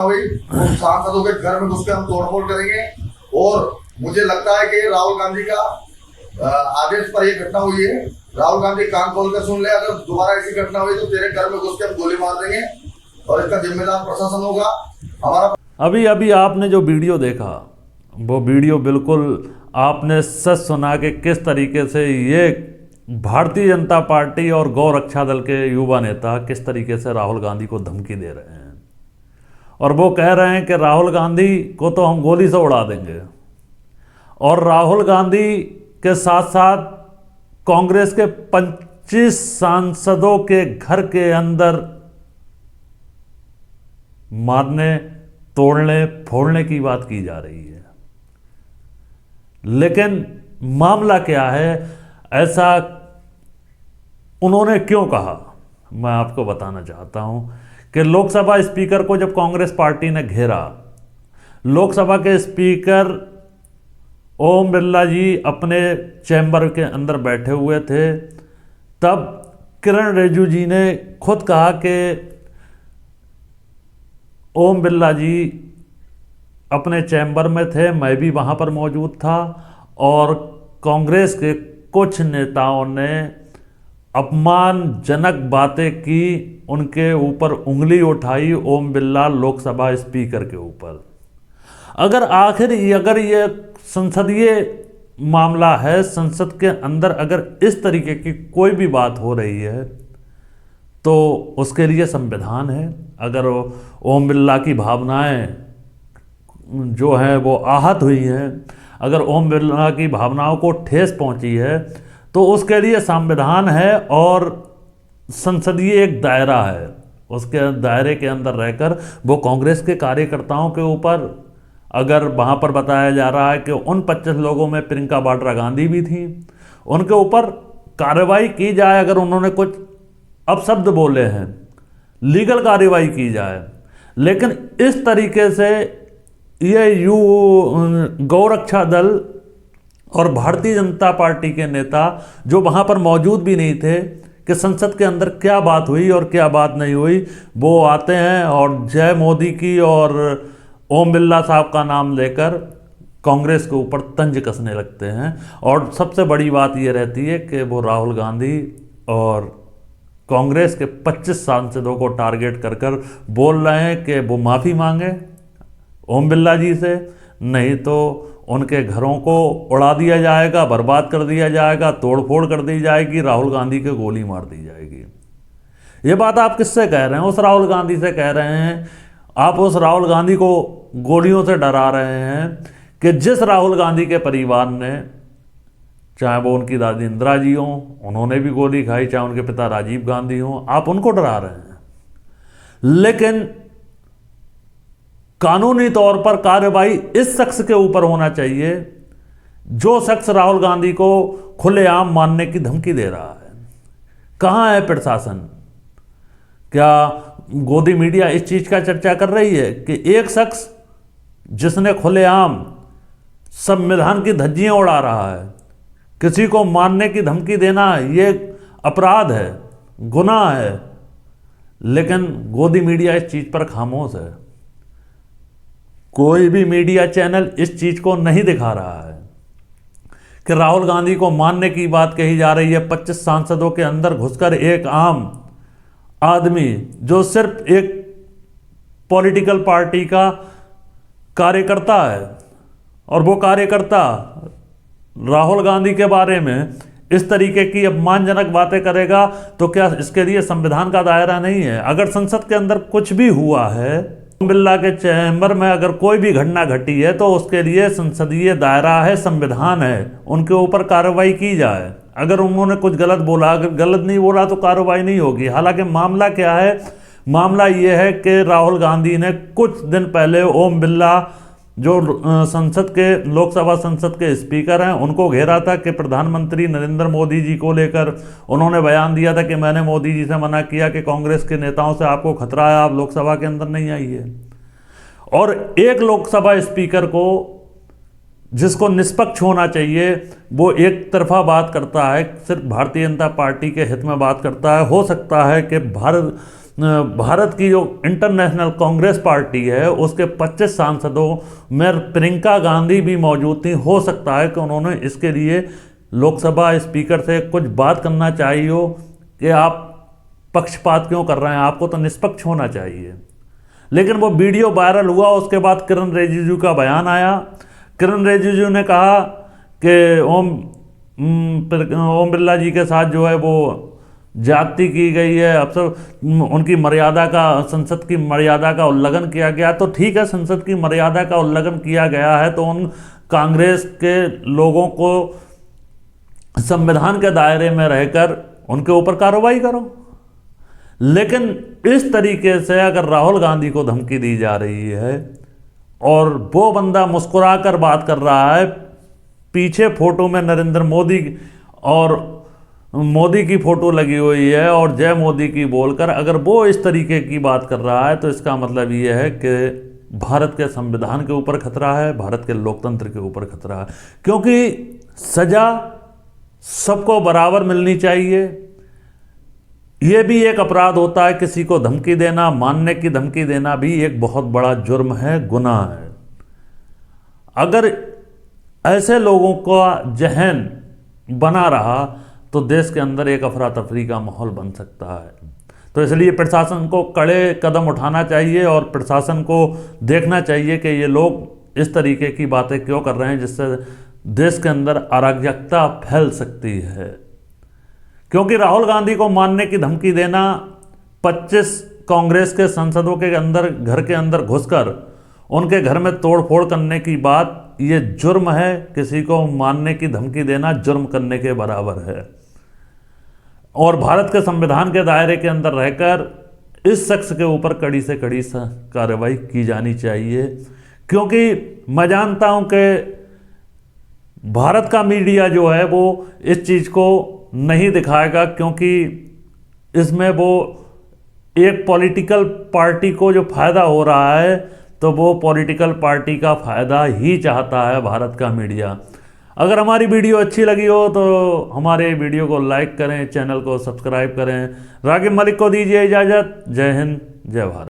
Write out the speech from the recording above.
भाई उन सांसदों के घर में घुस के हम तोड़फोड़ करेंगे। और मुझे लगता है कि राहुल गांधी का आदेश पर ये घटना हुई है। राहुल गांधी कान खोल कर सुन ले, अगर दोबारा ऐसी घटना हुई तो तेरे घर में घुस के हम गोली मार देंगे और इसका जिम्मेदार प्रशासन होगा हमारा। अभी अभी आपने जो वीडियो देखा वो वीडियो बिल्कुल आपने सच सुना कि किस तरीके से ये भारतीय जनता पार्टी और गौ रक्षा दल के युवा नेता किस तरीके से राहुल गांधी को धमकी दे रहे हैं। और वो कह रहे हैं कि राहुल गांधी को तो हम गोली से उड़ा देंगे। और राहुल गांधी के साथ साथ कांग्रेस के 25 सांसदों के घर के अंदर मारने, तोड़ने, फोड़ने की बात की जा रही है। लेकिन मामला क्या है, ऐसा उन्होंने क्यों कहा, मैं आपको बताना चाहता हूं कि लोकसभा स्पीकर को जब कांग्रेस पार्टी ने घेरा, लोकसभा के स्पीकर ओम बिरला जी अपने चैम्बर के अंदर बैठे हुए थे, तब किरण रिजिजू जी ने खुद कहा कि ओम बिरला जी अपने चैम्बर में थे, मैं भी वहाँ पर मौजूद था। और कांग्रेस के कुछ नेताओं ने अपमानजनक बातें की, उनके ऊपर उंगली उठाई ओम बिरला लोकसभा स्पीकर के ऊपर। अगर ये संसदीय मामला है, संसद के अंदर अगर इस तरीके की कोई भी बात हो रही है तो उसके लिए संविधान है। अगर ओम बिरला की भावनाएं जो हैं वो आहत हुई हैं, अगर ओम बिरला की भावनाओं को ठेस पहुंची है तो उसके लिए संविधान है और संसदीय एक दायरा है। उसके दायरे के अंदर रहकर वो कांग्रेस के कार्यकर्ताओं के ऊपर, अगर वहाँ पर बताया जा रहा है कि उन 25 लोगों में प्रियंका वाड्रा गांधी भी थी, उनके ऊपर कार्रवाई की जाए। अगर उन्होंने कुछ अपशब्द बोले हैं, लीगल कार्रवाई की जाए। लेकिन इस तरीके से ये गौ रक्षा दल और भारतीय जनता पार्टी के नेता जो वहाँ पर मौजूद भी नहीं थे कि संसद के अंदर क्या बात हुई और क्या बात नहीं हुई, वो आते हैं और जय मोदी की और ओम बिरला साहब का नाम लेकर कांग्रेस के ऊपर तंज कसने लगते हैं। और सबसे बड़ी बात ये रहती है कि वो राहुल गांधी और कांग्रेस के 25 सांसदों को टारगेट कर कर बोल रहे हैं कि वो माफ़ी मांगे ओम बिरला जी से, नहीं तो उनके घरों को उड़ा दिया जाएगा, बर्बाद कर दिया जाएगा, तोड़फोड़ कर दी जाएगी, राहुल गांधी को गोली मार दी जाएगी। ये बात आप किससे कह रहे हैं? उस राहुल गांधी से कह रहे हैं। आप उस राहुल गांधी को गोलियों से डरा रहे हैं कि जिस राहुल गांधी के परिवार ने, चाहे वो उनकी दादी इंदिरा जी हों, उन्होंने भी गोली खाई, चाहे उनके पिता राजीव गांधी हों, आप उनको डरा रहे हैं। लेकिन कानूनी तौर पर कार्रवाई इस शख्स के ऊपर होना चाहिए जो शख्स राहुल गांधी को खुलेआम मारने की धमकी दे रहा है। कहाँ है प्रशासन? क्या गोदी मीडिया इस चीज का चर्चा कर रही है कि एक शख्स जिसने खुलेआम संविधान की धज्जियां उड़ा रहा है, किसी को मारने की धमकी देना ये अपराध है, गुनाह है, लेकिन गोदी मीडिया इस चीज पर खामोश है। कोई भी मीडिया चैनल इस चीज को नहीं दिखा रहा है कि राहुल गांधी को मारने की बात कही जा रही है। 25 सांसदों के अंदर घुसकर एक आम आदमी जो सिर्फ एक पॉलिटिकल पार्टी का कार्यकर्ता है, और वो कार्यकर्ता राहुल गांधी के बारे में इस तरीके की अपमानजनक बातें करेगा, तो क्या इसके लिए संविधान का दायरा नहीं है? अगर संसद के अंदर कुछ भी हुआ है, ओम बिरला के चैम्बर में अगर कोई भी घटना घटी है, तो उसके लिए संसदीय दायरा है, संविधान है, उनके ऊपर कार्रवाई की जाए। अगर उन्होंने कुछ गलत बोला, अगर गलत नहीं बोला तो कार्रवाई नहीं होगी। हालांकि मामला क्या है? मामला ये है कि राहुल गांधी ने कुछ दिन पहले ओम बिरला जो लोकसभा संसद के स्पीकर हैं, उनको घेरा था कि प्रधानमंत्री नरेंद्र मोदी जी को लेकर उन्होंने बयान दिया था कि मैंने मोदी जी से मना किया कि कांग्रेस के नेताओं से आपको खतरा है, आप लोकसभा के अंदर नहीं आइए। और एक लोकसभा स्पीकर को, जिसको निष्पक्ष होना चाहिए, वो एक तरफा बात करता है, सिर्फ भारतीय जनता पार्टी के हित में बात करता है। हो सकता है कि भारत की जो इंटरनेशनल कांग्रेस पार्टी है उसके 25 सांसदों में प्रियंका गांधी भी मौजूद थी। हो सकता है कि उन्होंने इसके लिए लोकसभा स्पीकर से कुछ बात करना चाहिए हो कि आप पक्षपात क्यों कर रहे हैं, आपको तो निष्पक्ष होना चाहिए। लेकिन वो वीडियो वायरल हुआ, उसके बाद किरण रिजिजू का बयान आया। किरण रिजिजू ने कहा कि ओम बिरला जी के साथ जो है वो ज्यादती की गई है, अब सब उनकी मर्यादा का, संसद की मर्यादा का उल्लंघन किया गया। तो ठीक है, संसद की मर्यादा का उल्लंघन किया गया है तो उन कांग्रेस के लोगों को संविधान के दायरे में रहकर उनके ऊपर कार्रवाई करो। लेकिन इस तरीके से अगर राहुल गांधी को धमकी दी जा रही है और वो बंदा मुस्कुराकर बात कर रहा है, पीछे फोटो में नरेंद्र मोदी और मोदी की फोटो लगी हुई है और जय मोदी की बोलकर अगर वो इस तरीके की बात कर रहा है, तो इसका मतलब ये है कि भारत के संविधान के ऊपर खतरा है, भारत के लोकतंत्र के ऊपर खतरा है। क्योंकि सजा सबको बराबर मिलनी चाहिए। ये भी एक अपराध होता है, किसी को धमकी देना, मारने की धमकी देना भी एक बहुत बड़ा जुर्म है, गुनाह है। अगर ऐसे लोगों का जहन बना रहा तो देश के अंदर एक अफरा तफरी का माहौल बन सकता है। तो इसलिए प्रशासन को कड़े कदम उठाना चाहिए और प्रशासन को देखना चाहिए कि ये लोग इस तरीके की बातें क्यों कर रहे हैं जिससे देश के अंदर अराजकता फैल सकती है। क्योंकि राहुल गांधी को मारने की धमकी देना, 25 कांग्रेस के सांसदों के अंदर, घर के अंदर घुसकर उनके घर में तोड़फोड़ करने की बात, ये जुर्म है। किसी को मारने की धमकी देना जुर्म करने के बराबर है। और भारत के संविधान के दायरे के अंदर रहकर इस शख्स के ऊपर कड़ी से कड़ी कार्रवाई की जानी चाहिए। क्योंकि मैं जानता हूं कि भारत का मीडिया जो है वो इस चीज़ को नहीं दिखाएगा, क्योंकि इसमें वो एक पॉलिटिकल पार्टी को जो फायदा हो रहा है तो वो पॉलिटिकल पार्टी का फायदा ही चाहता है भारत का मीडिया। अगर हमारी वीडियो अच्छी लगी हो तो हमारे वीडियो को लाइक करें, चैनल को सब्सक्राइब करें। रागिब मलिक को दीजिए इजाज़त। जय हिंद, जय भारत।